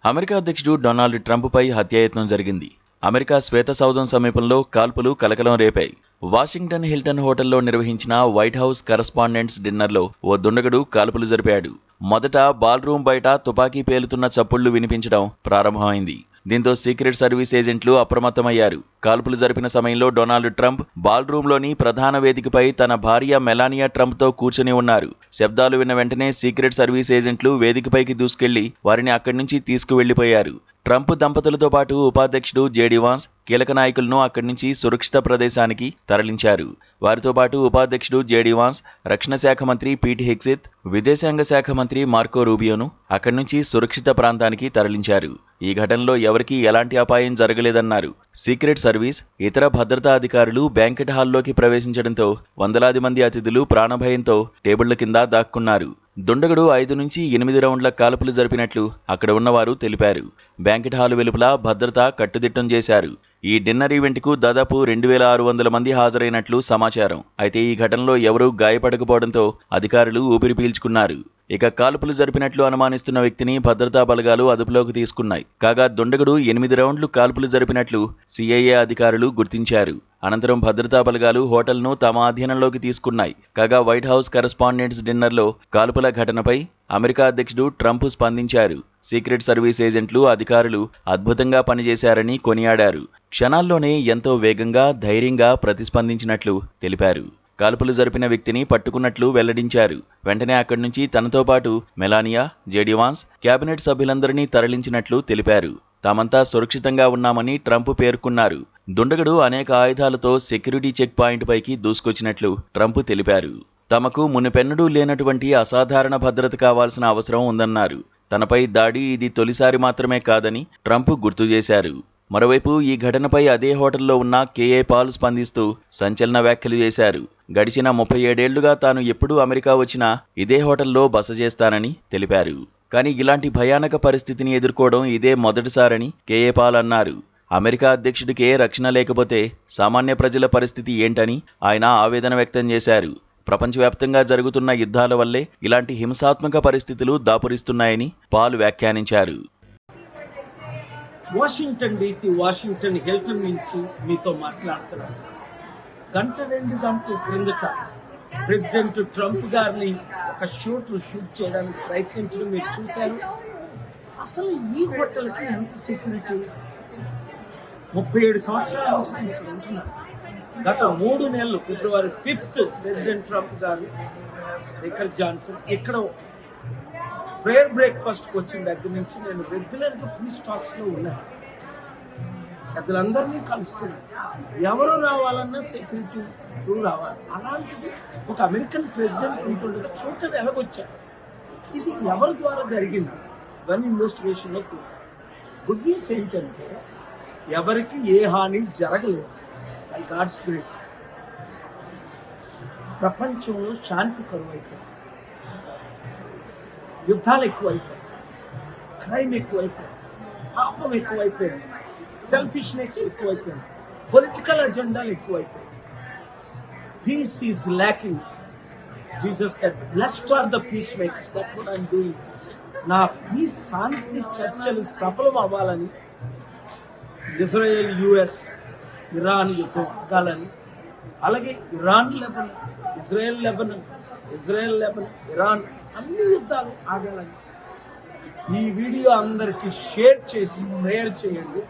America అధ్యక్షుడు Donald ట్రంప్పై హత్యాయత్నం జరిగింది. అమెరికా శ్వేత సౌధం సమీపంలో కాల్పులు కలకలం రేపాయి. వాషింగ్టన్ హిల్టన్ హోటల్లో నిర్వహించిన వైట్ హౌస్ కరస్పాండెంట్స్ డిన్నర్లో ఓ దుండగుడు కాల్పులు జరిపాడు. మొదట బాల్ రూమ్ బయట తుపాకీ పేలుతున్న చప్పుళ్లు వినిపించడం ప్రారంభమైంది. దీంతో సీక్రెట్ సర్వీస్ ఏజెంట్లు అప్రమత్తమయ్యారు. కాల్పులు జరిపిన సమయంలో డొనాల్డ్ ట్రంప్ బాల్ రూమ్లోని ప్రధాన వేదికపై తన భార్య మెలానియా ట్రంప్తో కూర్చుని ఉన్నారు. శబ్దాలు విన్న వెంటనే సీక్రెట్ సర్వీస్ ఏజెంట్లు వేదికపైకి దూసుకెళ్లి వారిని అక్కడి నుంచి తీసుకువెళ్లిపోయారు. ట్రంప్ దంపతులతో పాటు ఉపాధ్యక్షుడు జేడీ వాన్స్ కీలక నాయకులను అక్కడి నుంచి సురక్షిత ప్రదేశానికి తరలించారు. వారితో పాటు ఉపాధ్యక్షుడు జేడీ వాన్స్, రక్షణ శాఖ మంత్రి పీట్ హెగ్సెత్, విదేశాంగ శాఖ మంత్రి మార్కో రూబియోను అక్కడి నుంచి సురక్షిత ప్రాంతానికి తరలించారు. ఈ ఘటనలో ఎవరికీ ఎలాంటి అపాయం జరగలేదన్నారు. సీక్రెట్ సర్వీస్, ఇతర భద్రతా అధికారులు బ్యాంకెట్ హాల్లోకి ప్రవేశించడంతో వందలాది మంది అతిథులు ప్రాణభయంతో టేబుళ్ల కింద దాక్కున్నారు. దుండగుడు 5 నుంచి 8 రౌండ్ల కాల్పులు జరిపినట్లు అక్కడ ఉన్నవారు తెలిపారు. బ్యాంకెట్ హాలు వెలుపల భద్రత కట్టుదిట్టం చేశారు. ఈ డిన్నర్ ఈవెంట్కు దాదాపు 2600 మంది హాజరైనట్లు సమాచారం. అయితే ఈ ఘటనలో ఎవరూ గాయపడకపోవడంతో అధికారులు ఊపిరి పీల్చుకున్నారు. ఇక కాల్పులు జరిపినట్లు అనుమానిస్తున్న వ్యక్తిని భద్రతా బలగాలు అదుపులోకి తీసుకున్నాయి. కాగా దుండగుడు 8 రౌండ్లు కాల్పులు జరిపినట్లు సిఐఏ అధికారులు గుర్తించారు. అనంతరం భద్రతా బలగాలు హోటల్ను తమ అధీనంలోకి తీసుకున్నాయి. కాగా వైట్ హౌస్ కరస్పాండెంట్స్ డిన్నర్లో కాల్పుల ఘటనపై అమెరికా అధ్యక్షుడు ట్రంప్ స్పందించారు. సీక్రెట్ సర్వీస్ ఏజెంట్లు, అధికారులు అద్భుతంగా పనిచేశారని కొనియాడారు. క్షణాల్లోనే ఎంతో వేగంగా, ధైర్యంగా ప్రతిస్పందించినట్లు తెలిపారు. కాల్పులు జరిపిన వ్యక్తిని పట్టుకున్నట్లు వెల్లడించారు. వెంటనే అక్కడి నుంచి తనతో పాటు మెలానియా, జేడీ వాన్స్, కేబినెట్ సభ్యులందరినీ తరలించినట్లు తెలిపారు. తామంతా సురక్షితంగా ఉన్నామని ట్రంప్ పేర్కొన్నారు. దుండగుడు అనేక ఆయుధాలతో సెక్యూరిటీ చెక్ పాయింట్ పైకి దూసుకొచ్చినట్లు ట్రంప్ తెలిపారు. తమకు మునుపెన్నడూ లేనటువంటి అసాధారణ భద్రత కావాల్సిన అవసరం ఉందన్నారు. తనపై దాడి ఇది తొలిసారి మాత్రమే కాదని ట్రంప్ గుర్తు చేశారు. మరోవైపు ఈ ఘటనపై అదే హోటల్లో ఉన్న కేఏ పాల్ స్పందిస్తూ సంచలన వ్యాఖ్యలు చేశారు. గడిచిన 37 ఏళ్లుగా తాను ఎప్పుడూ అమెరికా వచ్చినా ఇదే హోటల్లో బస చేస్తానని తెలిపారు. కానీ ఇలాంటి భయానక పరిస్థితిని ఎదుర్కోవడం ఇదే మొదటిసారని కేఏ పాల్ అన్నారు. అమెరికా అధ్యక్షుడికే రక్షణ లేకపోతే సామాన్య ప్రజల పరిస్థితి ఏంటని ఆయన ఆవేదన వ్యక్తం చేశారు. ప్రపంచవ్యాప్తంగా జరుగుతున్న యుద్ధాల వల్లే ఇలాంటి హింసాత్మక పరిస్థితులు దాపురిస్తున్నాయని పాల్ వ్యాఖ్యానించారు. వాషింగ్టన్ డీసీ, వాషింగ్టన్ హిల్టన్ నుంచి మీతో మాట్లాడుతున్నాను. 1-2 గంటల క్రిందట ప్రెసిడెంట్ ట్రంప్ గారిని ఒక షూట్ చేయడానికి ప్రయత్నించడం మీరు చూశారు. అసలు ఈ హోటల్కి ఎంత సెక్యూరిటీ? 37 సంవత్సరాల నుంచి నేను ఇక్కడ ఉంటున్నాను. గత 3 నెలలు ఫిబ్రవరి 5th ప్రెసిడెంట్ ట్రంప్ గారు, స్పీకర్ జాన్సన్ ఇక్కడ ప్రేయర్ బ్రేక్ఫాస్ట్కి వచ్చిన దగ్గర నుంచి నేను రెగ్యులర్గా పీస్ టాక్స్లో ఉన్నాను. పెద్దలందరినీ కలుస్తున్నాను. ఎవరు రావాలన్నా సెక్యూరిటీ త్రూ రావాలి. అలాంటిది ఒక అమెరికన్ ప్రెసిడెంట్ ఉంటుండగా చూడటం ఎలాగొచ్చారు? ఇది ఎవరి ద్వారా జరిగింది? ఇవన్నీ ఇన్వెస్టిగేషన్లో గుడ్ న్యూస్ ఏంటంటే ఎవరికి ఏ హాని జరగలేదు. బై గాడ్స్ గ్రేస్ ప్రపంచంలో శాంతి కరువైపోయింది, యుద్ధాలు ఎక్కువైపోయాయి, క్రైమ్ ఎక్కువైపోయింది, పాపం ఎక్కువైపోయింది, సెల్ఫిష్నెస్ ఎక్కువైపోయింది, పొలిటికల్ అజెండాలు ఎక్కువైపోయాయి. Peace is lacking. Jesus said, blessed are the peace makers. That's what I'm doing. నా పీస్ శాంతి చర్చలు సఫలం అవ్వాలని, ఇజ్రాయెల్ యుఎస్ ఇరాన్ యుద్ధం ఆగాలని, అలాగే Iran Lebanon, Israel Lebanon, Israel Lebanon, Iran అన్ని యుద్ధాలు ఆగాలని ఈ వీడియో అందరికీ షేర్ చేసి ప్రేయర్ చేయండి.